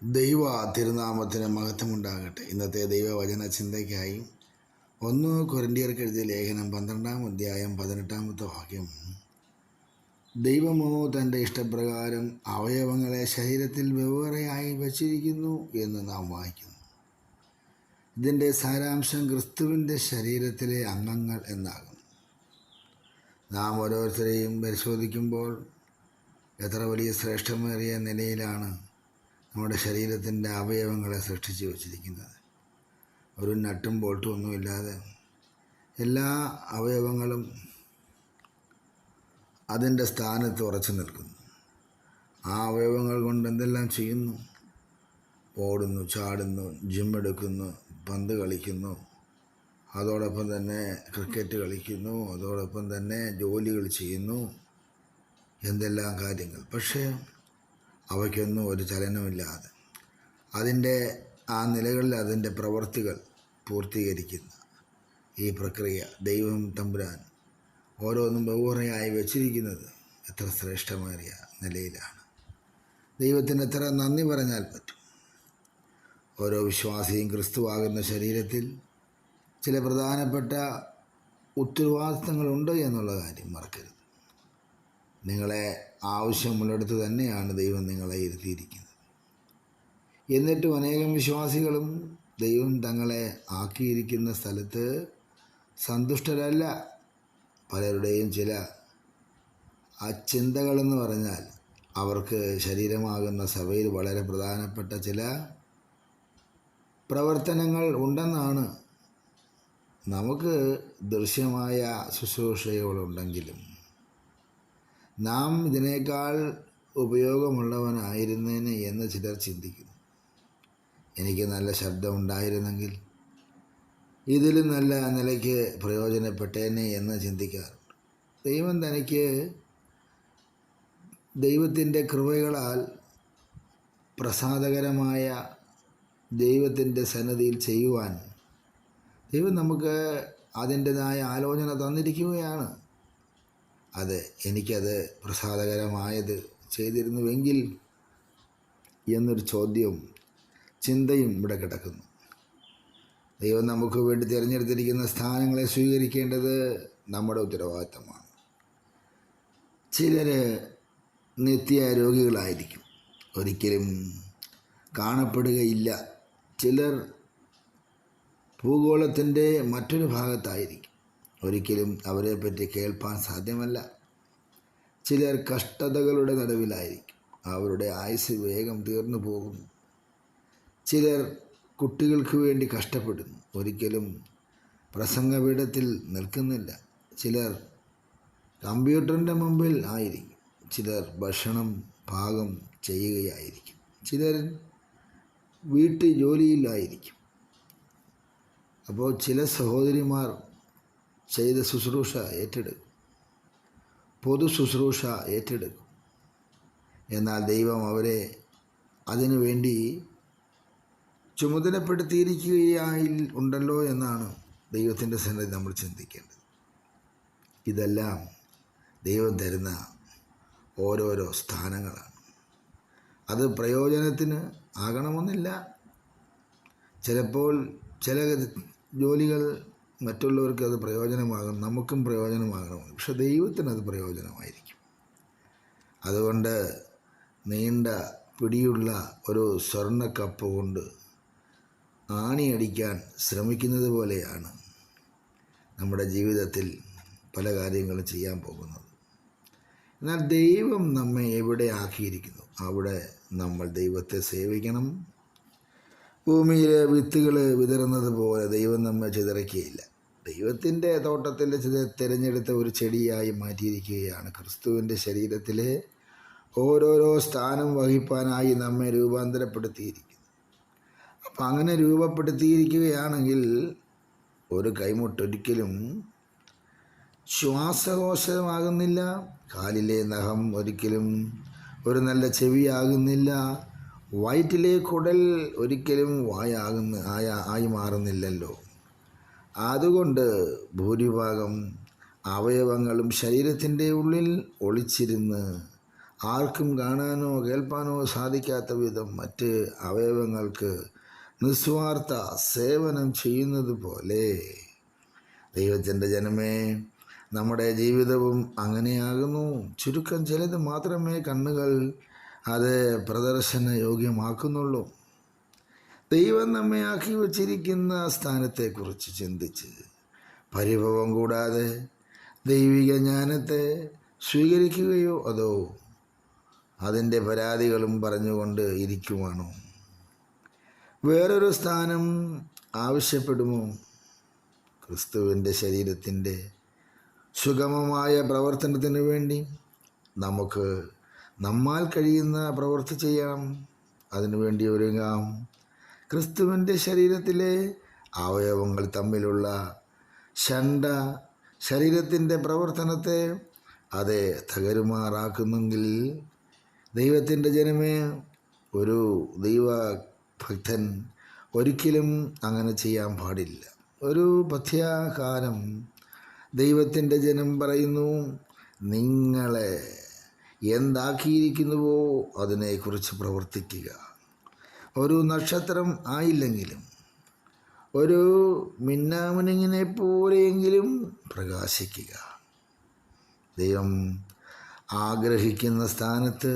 ദൈവ തിരുനാമത്തിന് മഹത്വമുണ്ടാകട്ടെ. ഇന്നത്തെ ദൈവവചന ചിന്തയ്ക്കായി 1 കൊരിന്ത്യർക്ക് എഴുതിയ ലേഖനം 12-ാം അധ്യായം 18-ാമത്തെ വാക്യം. ദൈവമോ തൻ്റെ ഇഷ്ടപ്രകാരം അവയവങ്ങളെ ശരീരത്തിൽ വെവ്വേറെയായി വച്ചിരിക്കുന്നു എന്ന് നാം വായിക്കുന്നു. ഇതിൻ്റെ സാരാംശം ക്രിസ്തുവിൻ്റെ ശരീരത്തിലെ അംഗങ്ങൾ എന്നാകുന്നു. നാം ഓരോരുത്തരെയും പരിശോധിക്കുമ്പോൾ എത്ര വലിയ ശ്രേഷ്ഠമേറിയ നിലയിലാണ് നമ്മുടെ ശരീരത്തിൻ്റെ അവയവങ്ങളെ സൃഷ്ടിച്ചു വച്ചിരിക്കുന്നത്. ഒരു നട്ടും ബോൾട്ടും ഒന്നുമില്ലാതെ എല്ലാ അവയവങ്ങളും അതിൻ്റെ സ്ഥാനത്ത് ഉറച്ചു നിൽക്കുന്നു. ആ അവയവങ്ങൾ കൊണ്ട് എന്തെല്ലാം ചെയ്യുന്നു? ഓടുന്നു, ചാടുന്നു, ജിമ്മെടുക്കുന്നു, പന്ത് കളിക്കുന്നു, അതോടൊപ്പം തന്നെ ക്രിക്കറ്റ് കളിക്കുന്നു, അതോടൊപ്പം തന്നെ ജോലികൾ ചെയ്യുന്നു, എന്തെല്ലാം കാര്യങ്ങൾ. പക്ഷേ അവയ്ക്കൊന്നും ഒരു ചലനമില്ലാതെ അതിൻ്റെ ആ നിലകളിൽ അതിൻ്റെ പ്രവൃത്തികൾ പൂർത്തീകരിക്കുന്ന ഈ പ്രക്രിയ ദൈവം തമ്പുരാൻ ഓരോന്നും വെവ്വേറെയായി വച്ചിരിക്കുന്നത് എത്ര ശ്രേഷ്ഠമേറിയ നിലയിലാണ്. ദൈവത്തിന് എത്ര നന്ദി പറഞ്ഞാൽ പറ്റും. ഓരോ വിശ്വാസിയും ക്രിസ്തുവാകുന്ന ശരീരത്തിൽ ചില പ്രധാനപ്പെട്ട ഉത്തരവാദിത്തങ്ങളുണ്ട് എന്നുള്ള കാര്യം മറക്കരുത്. നിങ്ങളെ ആവശ്യമുള്ളിടത്ത് തന്നെയാണ് ദൈവം നിങ്ങളെ ഇരുത്തിയിരിക്കുന്നത്. എന്നിട്ടും അനേകം വിശ്വാസികളും ദൈവം തങ്ങളെ ആക്കിയിരിക്കുന്ന സ്ഥലത്ത് സന്തുഷ്ടരല്ല. പലരുടെയും ചില ചിന്തകളെന്ന് പറഞ്ഞാൽ അവർക്ക് ശരീരമാകുന്ന സഭയിൽ വളരെ പ്രധാനപ്പെട്ട ചില പ്രവർത്തനങ്ങൾ ഉണ്ടെന്നാണ്. നമുക്ക് ദൃശ്യമായ ശുശ്രൂഷകളുണ്ടെങ്കിലും നാം ഇതിനേക്കാൾ ഉപയോഗമുള്ളവനായിരുന്നേനെ എന്ന് ചിലർ ചിന്തിക്കുന്നു. എനിക്ക് നല്ല ശബ്ദമുണ്ടായിരുന്നെങ്കിൽ ഇതിലും നല്ല നിലയ്ക്ക് പ്രയോജനപ്പെട്ടേനെ എന്ന് ചിന്തിക്കാറുണ്ട്. ദൈവം തനിക്ക് ദൈവത്തിൻ്റെ കൃപകളാൽ പ്രസാദകരമായ ദൈവത്തിൻ്റെ സന്നിധിയിൽ ചെയ്യുവാൻ ദൈവം നമുക്ക് അതിൻ്റെതായ ആലോചന തന്നിരിക്കുകയാണ്. അത് എനിക്കത് പ്രസാദകരമായത് ചെയ്തിരുന്നുവെങ്കിൽ എന്നൊരു ചോദ്യവും ചിന്തയും ഇവിടെ കിടക്കുന്നു. ദൈവം നമുക്ക് വേണ്ടി തിരഞ്ഞെടുത്തിരിക്കുന്ന സ്ഥാനങ്ങളെ സ്വീകരിക്കേണ്ടത് നമ്മുടെ ഉത്തരവാദിത്തമാണ്. ചിലർ നിത്യ രോഗികളായിരിക്കും, ഒരിക്കലും കാണപ്പെടുകയില്ല. ചിലർ ഭൂഗോളത്തിൻ്റെ മറ്റൊരു ഭാഗത്തായിരിക്കും, ഒരിക്കലും അവരെപ്പറ്റി കേൾപ്പാൻ സാധ്യമല്ല. ചിലർ കഷ്ടതകളുടെ നടുവിലായിരിക്കും, അവരുടെ ആയുസ് വേഗം തീർന്നു പോകുന്നു. ചിലർ കുട്ടികൾക്ക് വേണ്ടി കഷ്ടപ്പെടുന്നു, ഒരിക്കലും പ്രസംഗപീഠത്തിൽ നിൽക്കുന്നില്ല. ചിലർ കമ്പ്യൂട്ടറിൻ്റെ മുമ്പിൽ ആയിരിക്കും, ചിലർ ഭക്ഷണം പാകം ചെയ്യുകയായിരിക്കും, ചിലർ വീട്ടു ജോലിയിലായിരിക്കും. അപ്പോൾ ചില സഹോദരിമാർ ചെയ്ത ശുശ്രൂഷ ഏറ്റെടുക്കും, പൊതു ശുശ്രൂഷ ഏറ്റെടുക്കും. എന്നാൽ ദൈവം അവരെ അതിനു വേണ്ടി ചുമതലപ്പെടുത്തിയിരിക്കുകയായി ഉണ്ടല്ലോ എന്നാണ് ദൈവത്തിൻ്റെ സന്നിധി നമ്മൾ ചിന്തിക്കേണ്ടത്. ഇതെല്ലാം ദൈവം തരുന്ന ഓരോരോ സ്ഥാനങ്ങളാണ്. അത് പ്രയോജനത്തിന് ആകണമെന്നില്ല. ചിലപ്പോൾ ചില ജോലികൾ മറ്റുള്ളവർക്ക് അത് പ്രയോജനമാകും, നമുക്കും പ്രയോജനമാകണം. പക്ഷെ ദൈവത്തിനത് പ്രയോജനമായിരിക്കും. അതുകൊണ്ട് നീണ്ട പിടിയുള്ള ഒരു സ്വർണ്ണ കപ്പ് കൊണ്ട് ആണിയടിക്കാൻ ശ്രമിക്കുന്നത് പോലെയാണ് നമ്മുടെ ജീവിതത്തിൽ പല കാര്യങ്ങളും ചെയ്യാൻ പോകുന്നത്. എന്നാൽ ദൈവം നമ്മെ എവിടെ ആക്കിയിരിക്കുന്നു അവിടെ നമ്മൾ ദൈവത്തെ സേവിക്കണം. ഭൂമിയിലെ വിത്തുകൾ വിതറുന്നത് പോലെ ദൈവം നമ്മെ ചിതറിക്കുകയില്ല. ദൈവത്തിൻ്റെ തോട്ടത്തിൽ തിരഞ്ഞെടുത്ത ഒരു ചെടിയായി മാറ്റിയിരിക്കുകയാണ്. ക്രിസ്തുവിൻ്റെ ശരീരത്തിലെ ഓരോരോ സ്ഥാനം വഹിപ്പാനായി നമ്മെ രൂപാന്തരപ്പെടുത്തിയിരിക്കുന്നു. അപ്പം അങ്ങനെ രൂപപ്പെടുത്തിയിരിക്കുകയാണെങ്കിൽ ഒരു കൈമുട്ടൊരിക്കലും ശ്വാസകോശമാകുന്നില്ല, കാലിലെ നഖം ഒരിക്കലും ഒരു നല്ല ചെവിയാകുന്നില്ല, വയറ്റിലെ കുടൽ ഒരിക്കലും ആയി മാറുന്നില്ലല്ലോ. അതുകൊണ്ട് ഭൂരിഭാഗം അവയവങ്ങളും ശരീരത്തിൻ്റെ ഉള്ളിൽ ഒളിച്ചിരുന്ന് ആർക്കും കാണാനോ കേൾപ്പാനോ സാധിക്കാത്ത വിധം മറ്റ് അവയവങ്ങൾക്ക് നിസ്വാർത്ഥ സേവനം ചെയ്യുന്നത് പോലെ ദൈവത്തിൻ്റെ ജനമേ, നമ്മുടെ ജീവിതവും അങ്ങനെയാകുന്നു. ചുരുക്കം ചിലത് മാത്രമേ കണ്ണുകൾ അത് പ്രദർശന യോഗ്യമാക്കുന്നുള്ളൂ. ദൈവം നമ്മെ ആക്കി വച്ചിരിക്കുന്ന സ്ഥാനത്തെക്കുറിച്ച് ചിന്തിച്ച് പരിഭവം കൂടാതെ ദൈവിക ജ്ഞാനത്തെ സ്വീകരിക്കുകയോ അതോ അതിൻ്റെ പരാതികളും പറഞ്ഞുകൊണ്ട് ഇരിക്കുവാണോ? വേറൊരു സ്ഥാനം ആവശ്യപ്പെടുമോ? ക്രിസ്തുവിൻ്റെ ശരീരത്തിൻ്റെ സുഗമമായ പ്രവർത്തനത്തിനു വേണ്ടി നമുക്ക് നമ്മാൽ കഴിയുന്ന പ്രവൃത്തി ചെയ്യാം. അതിനുവേണ്ടി ഒരുങ്ങാം. ക്രിസ്തുവിൻ്റെ ശരീരത്തിലെ അവയവങ്ങൾ തമ്മിലുള്ള ശണ്ട ശരീരത്തിൻ്റെ പ്രവർത്തനത്തെ അത് തകരുമാറാക്കുന്നെങ്കിൽ ദൈവത്തിൻ്റെ ജനമേ, ഒരു ദൈവഭക്തൻ ഒരിക്കലും അങ്ങനെ ചെയ്യാൻ പാടില്ല. ഒരു പഥ്യകാലം ദൈവത്തിൻ്റെ ജനം പറയുന്നു, നിങ്ങളെ എന്താക്കിയിരിക്കുന്നുവോ അതിനെക്കുറിച്ച് പ്രവർത്തിക്കുക. ഒരു നക്ഷത്രം ആയില്ലെങ്കിലും ഒരു മിന്നാമിനുങ്ങിനെ പോലെയെങ്കിലും പ്രകാശിക്കുക. ദൈവം ആഗ്രഹിക്കുന്ന സ്ഥാനത്ത്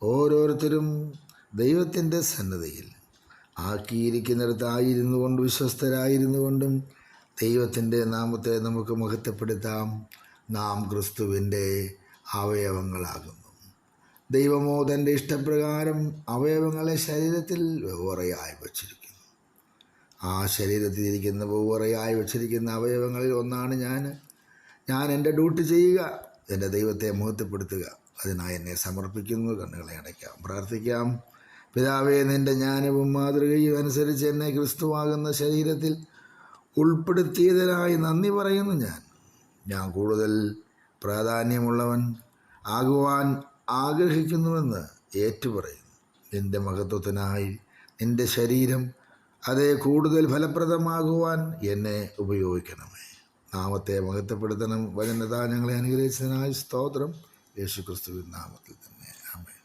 ഓരോരുത്തരും ദൈവത്തിൻ്റെ സന്നദ്ധയിൽ ആക്കിയിരിക്കുന്നിടത്തായിരുന്നു കൊണ്ട് വിശ്വസ്തരായിരുന്നു കൊണ്ടും ദൈവത്തിൻ്റെ നാമത്തെ നമുക്ക് മഹത്വപ്പെടുത്താം. നാം ക്രിസ്തുവിൻ്റെ അവയവങ്ങളാകുന്നു. ദൈവമോ തൻ്റെ ഇഷ്ടപ്രകാരം അവയവങ്ങളെ ശരീരത്തിൽ വെവ്വേറെയായി വച്ചിരിക്കുന്നു. ആ ശരീരത്തിൽ ഇരിക്കുന്ന വെവ്വേറെയായി വച്ചിരിക്കുന്ന അവയവങ്ങളിൽ ഒന്നാണ് ഞാൻ എൻ്റെ ഡ്യൂട്ടി ചെയ്യുക, എൻ്റെ ദൈവത്തെ മഹത്വപ്പെടുത്തുക. അതിനായി എന്നെ സമർപ്പിക്കുന്നു. കണ്ണുകളെ അടയ്ക്കാം, പ്രാർത്ഥിക്കാം. പിതാവേ, നിൻ്റെ ജ്ഞാനവും മാതൃകയും അനുസരിച്ച് എന്നെ ക്രിസ്തുവാകുന്ന ശരീരത്തിൽ ഉൾപ്പെടുത്തിയതിനായി നന്ദി പറയുന്നു. ഞാൻ കൂടുതൽ പ്രാധാന്യമുള്ളവൻ ആകുവാൻ ആഗ്രഹിക്കുന്നുവെന്ന് ഏറ്റുപറയുന്നു. നിൻ്റെ മഹത്വത്തിനായി നിൻ്റെ ശരീരം അതേ കൂടുതൽ ഫലപ്രദമാകുവാൻ എന്നെ ഉപയോഗിക്കണമേ. നാമത്തെ മഹത്വപ്പെടുത്തണം. വചനതാ ഞങ്ങളെ അനുഗ്രഹിച്ചതിനായി സ്തോത്രം. യേശുക്രിസ്തുവിൻ നാമത്തിൽ തന്നെ.